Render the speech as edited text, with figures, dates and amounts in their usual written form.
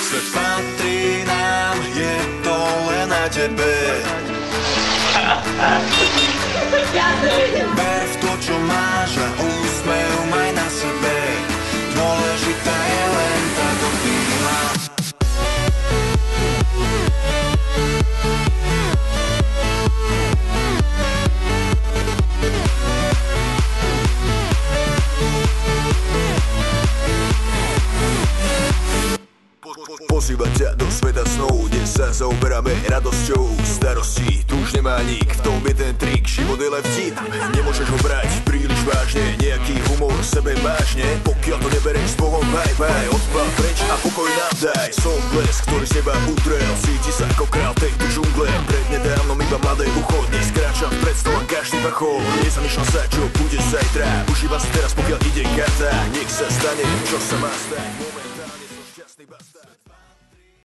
Svet patrí nám, je to len na tebe. Ver v to, čo máš a úsmev maj na sebe. Dôležitá je len táto chvíľa. Pozývať ťa do sveta snov, kde sa zaoberáme radosťou. Starostí tu už nemá nik, v tom je ten trik, život je len vtip. Nemôžeš ho brať príliš vážne, nejaký humor sebe vážne. Pokiaľ to nebereš s Bohom, bye bye, odpad preč a pokoj nám daj. Som blesk, ktorý z teba udrel, cíti sa ako král tejto džungle. Prednedávnom iba mladé ucho, dnes kráčam vpred, stola každý vrchol. Nezamýšľam sa, čo bude zajtra, užíva sa teraz, pokiaľ ide karta. Nech sa stane, čo sa má stať.